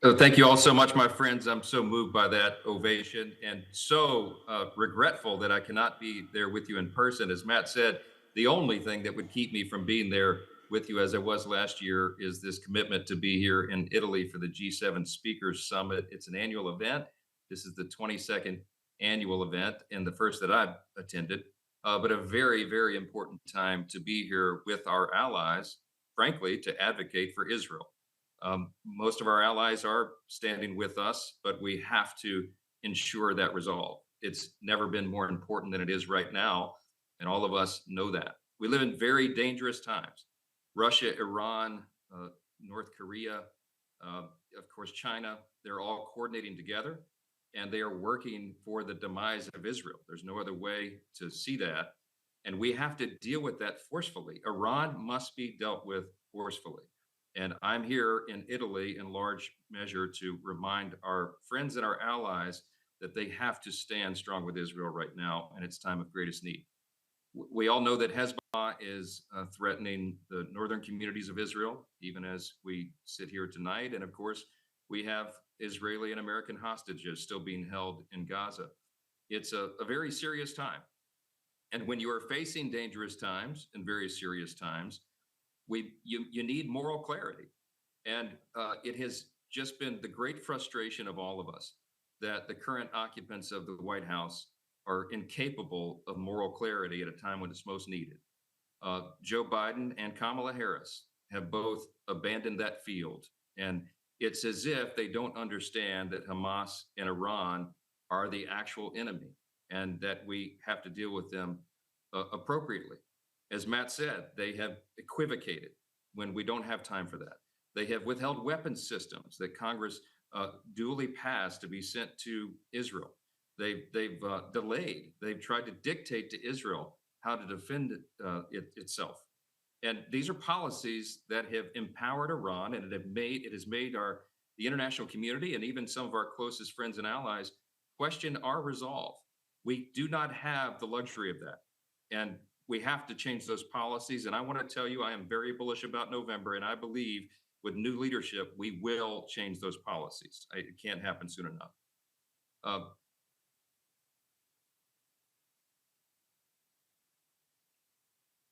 Oh, thank you all so much, my friends. I'm so moved by that ovation and so regretful that I cannot be there with you in person. As Matt said, the only thing that would keep me from being there with you as I was last year is this commitment to be here in Italy for the G7 Speakers Summit. It's an annual event. This is the 22nd annual event and the first that I've attended, but a very, very important time to be here with our allies, frankly, to advocate for Israel. Most of our allies are standing with us, but we have to ensure that resolve. It's never been more important than it is right now, and all of us know that. We live in very dangerous times. Russia, Iran, North Korea, uh, of course, China, they're all coordinating together and they are working for the demise of Israel. There's no other way to see that. And we have to deal with that forcefully. Iran must be dealt with forcefully. And I'm here in Italy in large measure to remind our friends and our allies that they have to stand strong with Israel right now in its time of greatest need. We all know that Hezbollah is threatening the northern communities of Israel, even as we sit here tonight. And of course, we have Israeli and American hostages still being held in Gaza. It's a very serious time. And when you are facing dangerous times and very serious times, you need moral clarity. And it has just been the great frustration of all of us that the current occupants of the White House are incapable of moral clarity at a time when it's most needed. Joe Biden and Kamala Harris have both abandoned that field. And it's as if they don't understand that Hamas and Iran are the actual enemy and that we have to deal with them appropriately. As Matt said, they have equivocated when we don't have time for that. They have withheld weapons systems that Congress duly passed to be sent to Israel. They've delayed. They've tried to dictate to Israel how to defend itself. And these are policies that have empowered Iran, and it has made the international community and even some of our closest friends and allies question our resolve. We do not have the luxury of that, and we have to change those policies. And I want to tell you, I am very bullish about November, and I believe with new leadership, we will change those policies. It can't happen soon enough.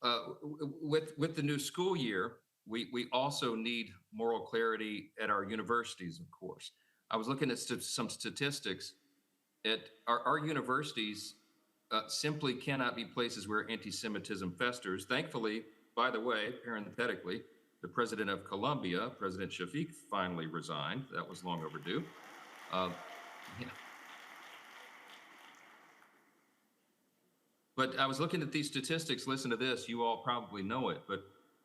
Uh, with the new school year, we also need moral clarity at our universities, of course. I was looking at some statistics. At our universities simply cannot be places where anti-Semitism festers. Thankfully, by the way, parenthetically, the president of Colombia, President Shafiq, finally resigned. That was long overdue. Uh, yeah. But I was looking at these statistics. Listen to this. You all probably know it, but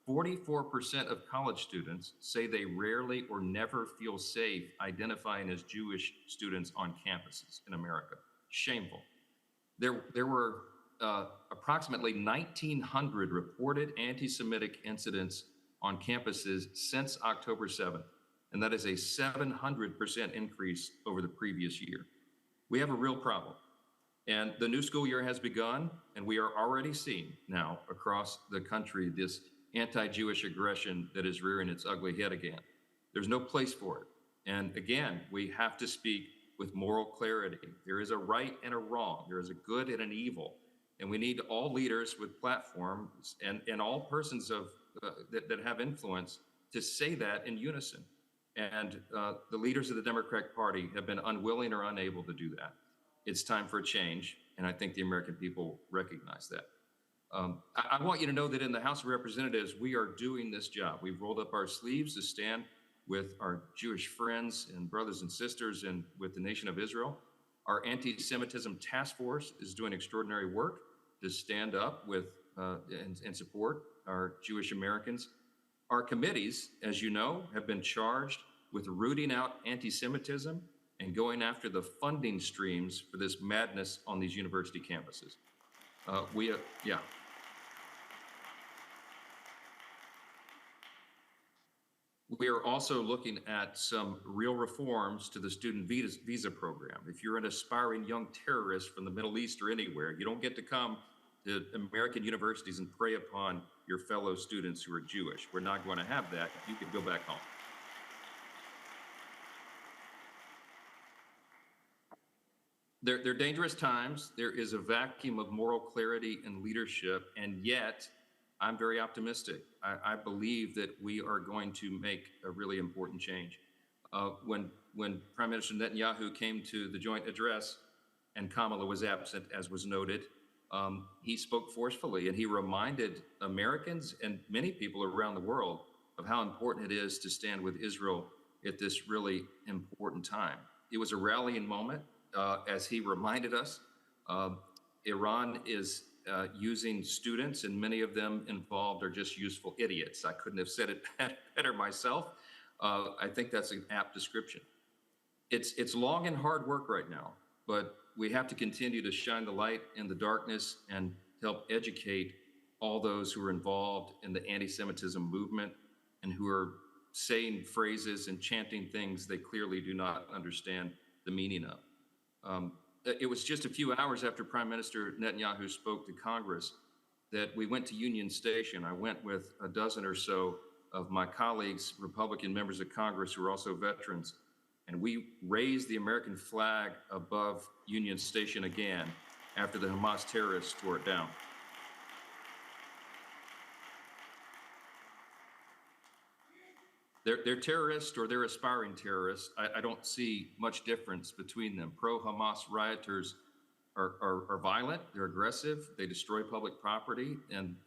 44% of college students say they rarely or never feel safe identifying as Jewish students on campuses in America. Shameful. There were approximately 1,900 reported anti-Semitic incidents on campuses since October 7th, and that is a 700% increase over the previous year. We have a real problem. And the new school year has begun, and we are already seeing now across the country this anti-Jewish aggression that is rearing its ugly head again. There's no place for it. And again, we have to speak with moral clarity. There is a right and a wrong. There is a good and an evil. And we need all leaders with platforms and all persons that have influence to say that in unison. And the leaders of the Democratic Party have been unwilling or unable to do that. It's time for a change, and I think the American people recognize that. I want you to know that in the House of Representatives, we are doing this job. We've rolled up our sleeves to stand with our Jewish friends and brothers and sisters and with the nation of Israel. Our anti-Semitism task force is doing extraordinary work to stand up with and support our Jewish Americans. Our committees, as you know, have been charged with rooting out anti-Semitism and going after the funding streams for this madness on these university campuses. Yeah. We are also looking at some real reforms to the student visa program. If you're an aspiring young terrorist from the Middle East or anywhere, you don't get to come to American universities and prey upon your fellow students who are Jewish. We're not going to have that. You can go back home. They're dangerous times. There is a vacuum of moral clarity and leadership, and yet I'm very optimistic. I believe that we are going to make a really important change. When Prime Minister Netanyahu came to the joint address and Kamala was absent, as was noted, he spoke forcefully and he reminded Americans and many people around the world of how important it is to stand with Israel at this really important time. It was a rallying moment, as he reminded us. Iran is using students, and many of them involved are just useful idiots. I couldn't have said it better myself. I think that's an apt description. It's long and hard work right now, but we have to continue to shine the light in the darkness and help educate all those who are involved in the anti-Semitism movement and who are saying phrases and chanting things they clearly do not understand the meaning of. It was just a few hours after Prime Minister Netanyahu spoke to Congress that we went to Union Station. I went with a dozen or so of my colleagues, Republican members of Congress who are also veterans, and we raised the American flag above Union Station again after the Hamas terrorists tore it down. They're terrorists or they're aspiring terrorists. I don't see much difference between them. Pro-Hamas rioters are violent, they're aggressive, they destroy public property, and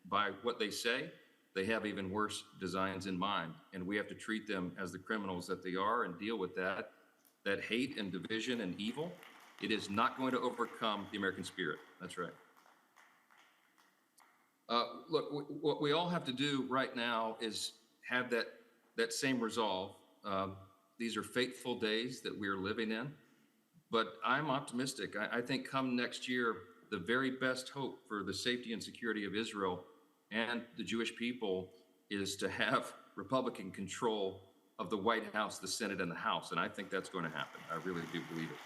by what they say, they have even worse designs in mind. And we have to treat them as the criminals that they are and deal with that hate and division and evil. It is not going to overcome the American spirit. That's right. Look, what we all have to do right now is have that same resolve. These are fateful days that we are living in, but I'm optimistic. I think come next year, the very best hope for the safety and security of Israel and the Jewish people is to have Republican control of the White House, the Senate, and the House. And I think that's going to happen. I really do believe it.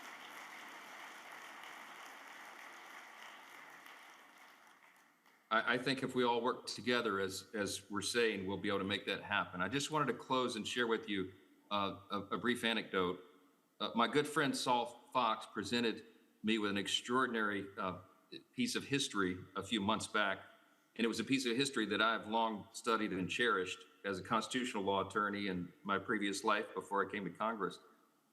I think if we all work together, as we're saying, we'll be able to make that happen. I just wanted to close and share with you a brief anecdote. My good friend Saul Fox presented me with an extraordinary piece of history a few months back. And it was a piece of history that I've long studied and cherished as a constitutional law attorney in my previous life before I came to Congress.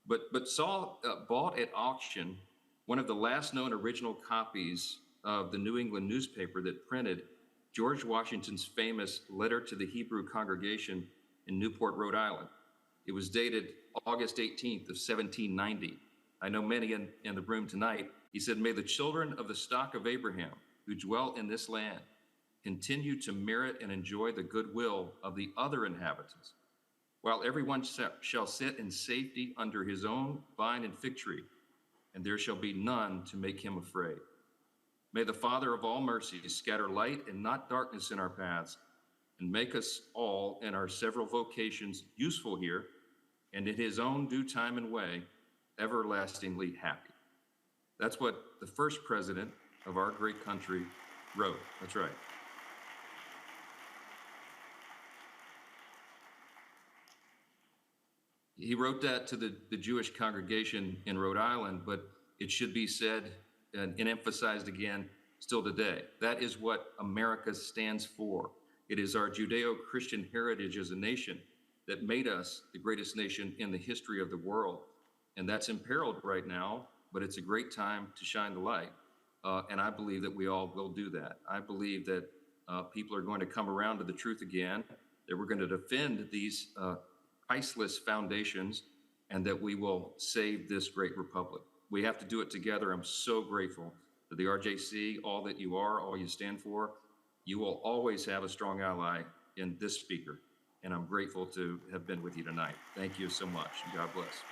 But Saul bought at auction one of the last known original copies of the New England newspaper that printed George Washington's famous letter to the Hebrew congregation in Newport, Rhode Island. It was dated August 18th of 1790. I know many in the room tonight. He said, "May the children of the stock of Abraham who dwell in this land continue to merit and enjoy the goodwill of the other inhabitants, while everyone shall sit in safety under his own vine and fig tree, and there shall be none to make him afraid. May the Father of all mercies scatter light and not darkness in our paths, and make us all in our several vocations useful here, and in his own due time and way, everlastingly happy." That's what the first president of our great country wrote. That's right. He wrote that to the Jewish congregation in Rhode Island, but it should be said and emphasized again still today. That is what America stands for. It is our Judeo-Christian heritage as a nation that made us the greatest nation in the history of the world. And that's imperiled right now, but it's a great time to shine the light. And I believe that we all will do that. I believe that people are going to come around to the truth again, that we're going to defend these priceless foundations, and that we will save this great republic. We have to do it together. I'm so grateful to the RJC, all that you are, all you stand for. You will always have a strong ally in this speaker, and I'm grateful to have been with you tonight. Thank you so much. God bless.